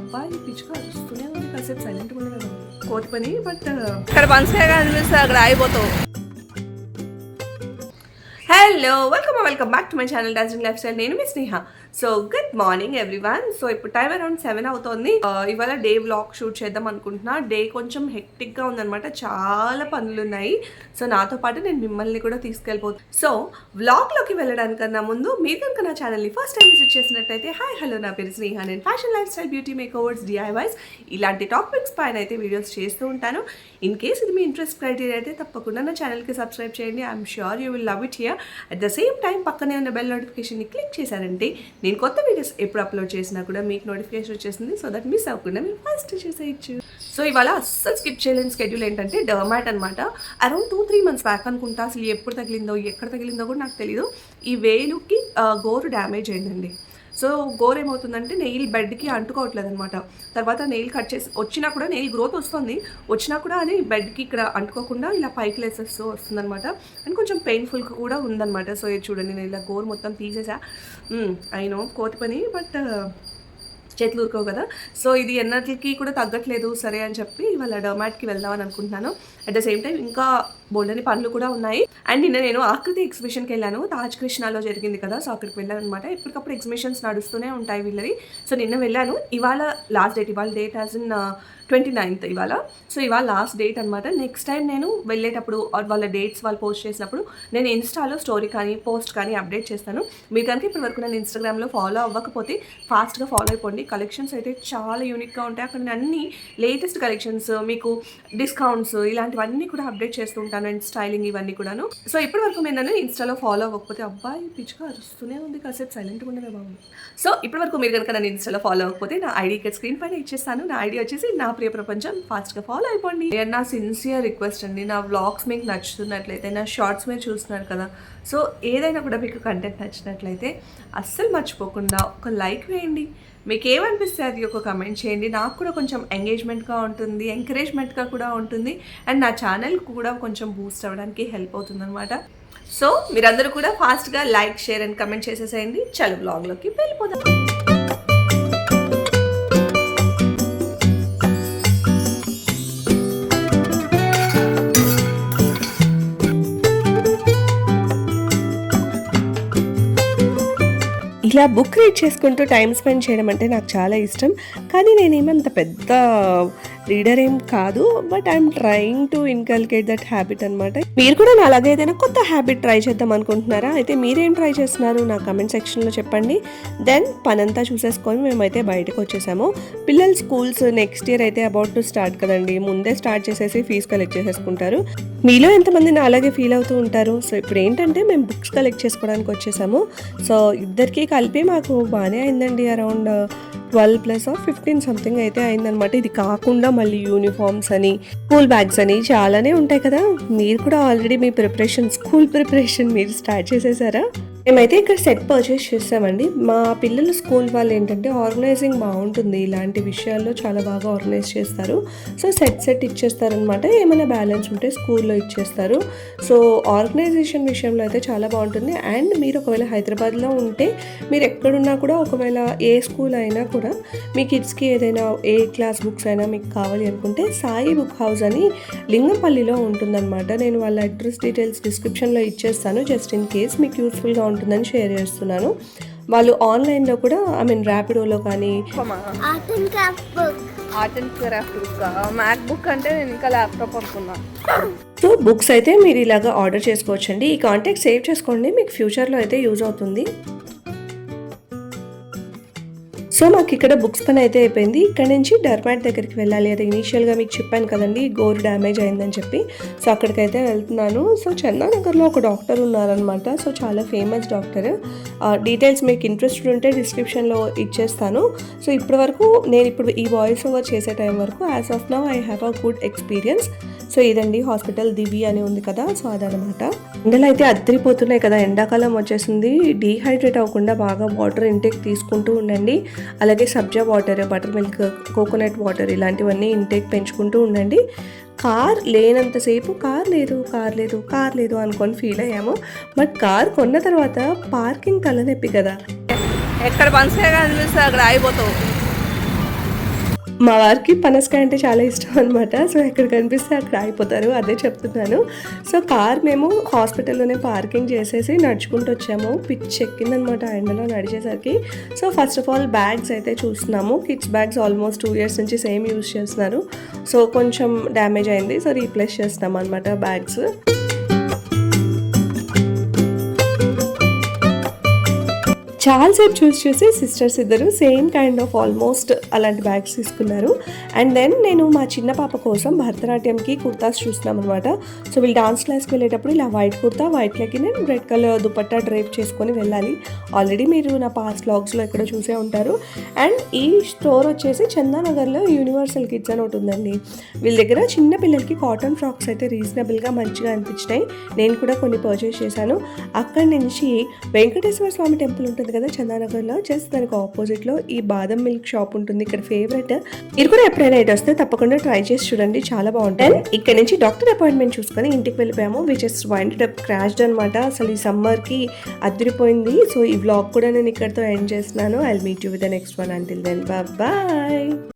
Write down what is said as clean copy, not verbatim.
అబ్బాయి పిచ్చుక అరుస్తూనే ఉంది, కాసేపు సైలెంట్గా ఉంది కదా కోతి పని. బట్ ఇక్కడ పనిచేయగా అనిపిస్తుంది, అక్కడ ఆగిపోతావు. Hello, welcome back to my channel dancing lifestyle. నేను మీ Sneha. So good morning everyone. So ఇప్పుడు టైం అరౌండ్ 7 అవుతుంది. ఇవాళ డే వ్లాగ్ షూట్ చేద్దాం అనుకుంటున్నా. డే కొంచెం హెక్టిక్గా ఉందన్నమాట, చాలా పనులు ఉన్నాయి. సో నాతో పాటు నేను మిమ్మల్ని కూడా తీసుకెళ్ళిపోతాను. సో వ్లాగ్లోకి వెళ్ళడానికన్నా ముందు మీరు కనుక నా ఛానల్ని ఫస్ట్ టైం విజిట్ చేసినట్టయితే హాయ్ హలో, నా పేరు స్నేహ. నేను fashion lifestyle, beauty makeovers, DIYs ఇలాంటి టాపిక్స్ పైన అయితే వీడియోస్ చేస్తూ ఉంటాను. ఇన్ కేస్ ఇది మీ ఇంట్రెస్ట్ క్రైటీరియా అయితే తప్పకుండా నా ఛానల్కి సబ్స్క్రైబ్ చేయండి. I'm sure you will love it here. At the same time పక్కనే ఉన్న బెల్ నోటిఫికేషన్ని క్లిక్ చేశారంటే నేను కొత్త వీడియోస్ ఎప్పుడు అప్లోడ్ చేసినా కూడా మీకు నోటిఫికేషన్ వచ్చేసింది. సో దట్ మిస్ అవ్వకుండా మీరు ఫస్ట్ చేసేయచ్చు. సో ఇవాళ అస్సలు స్కిప్ చేయలేని స్కెడ్యూల్ ఏంటంటే డర్మాట్ అనమాట. అరౌండ్ 2-3 months బ్యాక్ అనుకుంటా. అసలు ఎప్పుడు తగిలిందో ఎక్కడ తగిలిందో కూడా నాకు తెలీదు. ఈ వేలుకి గోరు డ్యామేజ్ అయిందండి. సో గోర్ ఏమవుతుందంటే నెయిల్ బెడ్కి అంటుకోవట్లేదు అనమాట. తర్వాత నెయిల్ కట్ చేసి వచ్చినా కూడా నెయిల్ గ్రోత్ వస్తుంది, వచ్చినా కూడా అది బెడ్కి ఇక్కడ అంటుకోకుండా ఇలా పైకి లేసేస్తూ వస్తుందన్నమాట. అండ్ కొంచెం పెయిన్ఫుల్ కూడా ఉందన్నమాట. సో ఇది చూడండి, నేను ఇలా గోర్ మొత్తం తీసేసా. అయినో కోతి పని, బట్ చేతులు ఊరుకోవు కదా. సో ఇది ఎన్నటికి కూడా తగ్గట్లేదు. సరే అని చెప్పి ఇవాళ డర్మాట్కి వెళ్దామని అనుకుంటున్నాను. అట్ ద సేమ్ టైం ఇంకా బోల్డని పనులు కూడా ఉన్నాయి. అండ్ నిన్న నేను ఆకృతి ఎగ్జిబిషన్కి వెళ్ళాను. తాజ్ కృష్ణాలో జరిగింది కదా, సో అక్కడికి వెళ్ళాను అనమాట. ఎప్పటికప్పుడు ఎగ్జిబిషన్స్ నడుస్తూనే ఉంటాయి వీళ్ళవి. సో నిన్న వెళ్ళాను. ఇవాళ లాస్ట్ డేట్, ఇవాళ డేట్ యాజ్ ఇన్ 29th ఇవాళ. సో ఇవాళ లాస్ట్ డేట్ అనమాట. నెక్స్ట్ టైం నేను వెళ్ళేటప్పుడు వాళ్ళ డేట్స్ వాళ్ళు పోస్ట్ చేసినప్పుడు నేను ఇన్స్టాలో స్టోరీ కానీ పోస్ట్ కానీ అప్డేట్ చేస్తాను. మీరు కనుక ఇప్పటి వరకు నేను ఇన్స్టాగ్రామ్లో ఫాలో అవ్వకపోతే ఫాస్ట్గా ఫాలో అయిపోండి. కలెక్షన్స్ అయితే చాలా యూనిక్గా ఉంటాయి. అక్కడ నేను అన్ని లేటెస్ట్ కలెక్షన్స్, మీకు డిస్కౌంట్స్ ఇలాంటివన్నీ కూడా అప్డేట్ చేస్తూ ఉంటాను. అండ్ స్టైలింగ్ ఇవన్నీ కూడాను. సో ఇప్పటి వరకు మీరు నన్ను ఇన్స్టాలో ఫాలో అవ్వకపోతే అబ్బాయి పిచ్చుక అరుస్తూనే ఉంది, కాసేపు సైలెంట్గా ఉండగా బాగుంది. సో ఇప్పటి వరకు మీరు కనుక నన్ను ఇన్స్టాలో ఫాలో అవ్వకపోతే నా ఐడి ఇక్కడ స్క్రీన్ పైన ఇచ్చేస్తాను. నా ఐడి వచ్చేసి నా ప్రియ ప్రపంచం. ఫాస్ట్గా ఫాలో అయిపోండి. నా సిన్సియర్ రిక్వెస్ట్ అండి, నా వ్లాగ్స్ మీకు నచ్చుతున్నట్లయితే, నా షార్ట్స్ మీరు చూస్తున్నారు కదా, సో ఏదైనా కూడా మీకు కంటెంట్ నచ్చినట్లయితే అస్సలు మర్చిపోకుండా ఒక లైక్ వేయండి. మీకు ఏమనిపిస్తే అది ఒక కమెంట్ చేయండి. నాకు కూడా కొంచెం ఎంగేజ్మెంట్గా ఉంటుంది, ఎంకరేజ్మెంట్గా కూడా ఉంటుంది. అండ్ నా ఛానల్ కూడా కొంచెం బూస్ట్ అవ్వడానికి హెల్ప్ అవుతుంది అనమాట. సో మీరందరూ కూడా ఫాస్ట్గా లైక్, షేర్ అండ్ కమెంట్ చేసేసేయండి. చలో బ్లాగ్లోకి వెళ్ళిపోదాం. ఇలా బుక్ రీడ్ చేసుకుంటూ టైం స్పెండ్ చేయడం అంటే నాకు చాలా ఇష్టం. కానీ నేనేమంత పెద్ద రీడర్ ఏం కాదు, but I'm trying to inculcate that habit అనమాట. మీరు కూడా నా అలాగే ఏదైనా కొత్త హ్యాబిట్ ట్రై చేద్దాం అనుకుంటున్నారా? అయితే మీరేం ట్రై చేస్తున్నారు నా కమెంట్ సెక్షన్లో చెప్పండి. దెన్ పనంతా చూసేసుకొని మేమైతే బయటకు వచ్చేసాము. పిల్లల స్కూల్స్ నెక్స్ట్ ఇయర్ అయితే అబౌట్ టు స్టార్ట్ కదండి. ముందే స్టార్ట్ చేసేసి ఫీజు కలెక్ట్ చేసేసుకుంటారు. మీలో ఎంతమంది నా అలాగే ఫీల్ అవుతూ ఉంటారు? సో ఇప్పుడు ఏంటంటే మేము బుక్స్ కలెక్ట్ చేసుకోవడానికి వచ్చేసాము. సో ఇద్దరికి కలిపి మాకు బాగానే అయిందండి. అరౌండ్ 12 or 15 సంథింగ్ అయితే అయిందనమాట. ఇది కాకుండా మళ్ళీ యూనిఫామ్స్ అని, స్కూల్ బ్యాగ్స్ అని చాలానే ఉంటాయి కదా. మీరు కూడా ఆల్రెడీ మీ స్కూల్ ప్రిపరేషన్ మీరు స్టార్ట్ చేసేసారా? మేమైతే ఇక్కడ సెట్ పర్చేస్ చేసామండి. మా పిల్లల స్కూల్ వాళ్ళు ఏంటంటే ఆర్గనైజింగ్ బాగుంటుంది, ఇలాంటి విషయాల్లో చాలా బాగా ఆర్గనైజ్ చేస్తారు. సో సెట్ ఇచ్చేస్తారనమాట. ఏమైనా బ్యాలెన్స్ ఉంటే స్కూల్లో ఇచ్చేస్తారు. సో ఆర్గనైజేషన్ విషయంలో అయితే చాలా బాగుంటుంది. అండ్ మీరు ఒకవేళ హైదరాబాద్లో ఉంటే మీరు ఎక్కడున్నా కూడా, ఒకవేళ ఏ స్కూల్ అయినా కూడా మీ కిడ్స్కి ఏదైనా ఏ క్లాస్ బుక్స్ అయినా మీకు కావాలి అనుకుంటే సాయి బుక్ హౌస్ అని లింగంపల్లిలో ఉంటుందన్నమాట. నేను వాళ్ళ అడ్రస్ డీటెయిల్స్ డిస్క్రిప్షన్లో ఇచ్చేస్తాను. జస్ట్ ఇన్ కేస్ మీకు యూస్ఫుల్గా ఉంటుందని షేర్ చేస్తున్నాను. వాళ్ళు ఆన్లైన్లో కూడా, ర్యాపిడోలో కానీ art and craft book, MacBook అంటే నేను ఇంకా ల్యాప్టాప్ అనుకున్నా. సో బుక్స్ అయితే మీరు ఇలాగా ఆర్డర్ చేసుకోవచ్చండి. ఈ కాంటాక్ట్ సేవ్ చేసుకోండి, మీకు ఫ్యూచర్లో అయితే యూజ్ అవుతుంది. సో మాకు ఇక్కడ బుక్స్ పని అయితే అయిపోయింది. ఇక్కడ నుంచి డర్మాట్ దగ్గరికి వెళ్ళాలి. అది ఇనీషియల్గా మీకు చెప్పాను కదండి, గోరు డ్యామేజ్ అయిందని చెప్పి. సో అక్కడికైతే వెళ్తున్నాను. సో చందానగర్లో ఒక డాక్టర్ ఉన్నారనమాట. సో చాలా ఫేమస్ డాక్టర్. డీటెయిల్స్ మీకు ఇంట్రెస్ట్ ఉంటే డిస్క్రిప్షన్లో ఇచ్చేస్తాను. సో నేను ఇప్పుడు ఈ వాయిస్ ఓవర్ చేసే టైం వరకు as of now I have a good experience. So ఇదండి హాస్పిటల్ దివి అని ఉంది కదా, సో అదనమాట. ఎండలు అయితే అద్దరిపోతున్నాయి కదా, ఎండాకాలం వచ్చేసింది. డీహైడ్రేట్ అవ్వకుండా బాగా వాటర్ ఇంటేక్ తీసుకుంటూ ఉండండి. అలాగే సబ్జా water, butter milk, coconut water ఇలాంటివన్నీ ఇంటేక్ పెంచుకుంటూ ఉండండి. కార్ లేనంతసేపు కార్ లేదు అనుకొని ఫీల్ అయ్యాము. బట్ కార్ కొన్న తర్వాత పార్కింగ్ తలనొప్పి కదా. ఎక్కడ పనిచేయగా అనిపిస్తుంది, అక్కడ ఆగిపోతావు. మా వారికి పనసకాయ అంటే చాలా ఇష్టం అనమాట. సో ఎక్కడ కనిపిస్తే అక్కడ అయిపోతారు, అదే చెప్తున్నాను. సో కార్ మేము హాస్పిటల్లోనే పార్కింగ్ చేసేసి నడుచుకుంటూ వచ్చాము. పిచ్ ఎక్కిందనమాట ఎండలో నడిచేసరికి. So first of all bags అయితే చూస్తున్నాము. కిడ్స్ బ్యాగ్స్ ఆల్మోస్ట్ 2 years నుంచి సేమ్ యూజ్ చేస్తున్నారు. సో కొంచెం డ్యామేజ్ అయింది, సో రీప్లేస్ చేస్తాం అనమాట బ్యాగ్స్. చాలాసేపు చూసి సిస్టర్స్ ఇద్దరు సేమ్ కైండ్ ఆఫ్ ఆల్మోస్ట్ అలాంటి బ్యాగ్స్ తీసుకున్నారు. అండ్ దెన్ నేను మా చిన్న పాప కోసం భరతనాట్యంకి కుర్తాస్ చూస్తున్నాం అనమాట. సో వీళ్ళు డాన్స్ క్లాస్కి వెళ్ళేటప్పుడు ఇలా white kurta, white legging and red colour dupatta డ్రైప్ చేసుకొని వెళ్ళాలి. ఆల్రెడీ మీరు నా పాస్ట్ వ్లాగ్స్లో ఎక్కడో చూసే ఉంటారు. అండ్ ఈ స్టోర్ వచ్చేసి చందానగర్లో యూనివర్సల్ కిడ్స్ అని ఒకటి ఉందండి. వీళ్ళ దగ్గర చిన్న పిల్లలకి కాటన్ ఫ్రాక్స్ అయితే రీజనబుల్గా మంచిగా అనిపించినాయి. నేను కూడా కొన్ని పర్చేస్ చేశాను. అక్కడి నుంచి వెంకటేశ్వర స్వామి టెంపుల్ ఉంటుంది కదా చందానగర్లో, జస్ట్ దానికి ఆపోజిట్లో ఈ బాదం మిల్క్ షాప్ ఉంటుంది. ఇక్కడ ఫేవరెట్. ఇది కూడా ఎప్పుడైనా ఇటు వస్తే తప్పకుండా ట్రై చేసి చూడండి, చాలా బాగుంటుంది. ఇక్కడ నుంచి డాక్టర్ అపాయింట్మెంట్ చూసుకొని ఇంటికి వెళ్ళిపోయాము. విచ్ ఇస్ వైండెడ్ అప్ క్రాష్డ్ అనమాట. అసలు ఈ సమ్మర్కి అదిరిపోయింది. సో ఈ వ్లాగ్ కూడా నేను ఇక్కడితో ఎండ్ చేస్తున్నాను. I will meet you with the next one. Until then bye.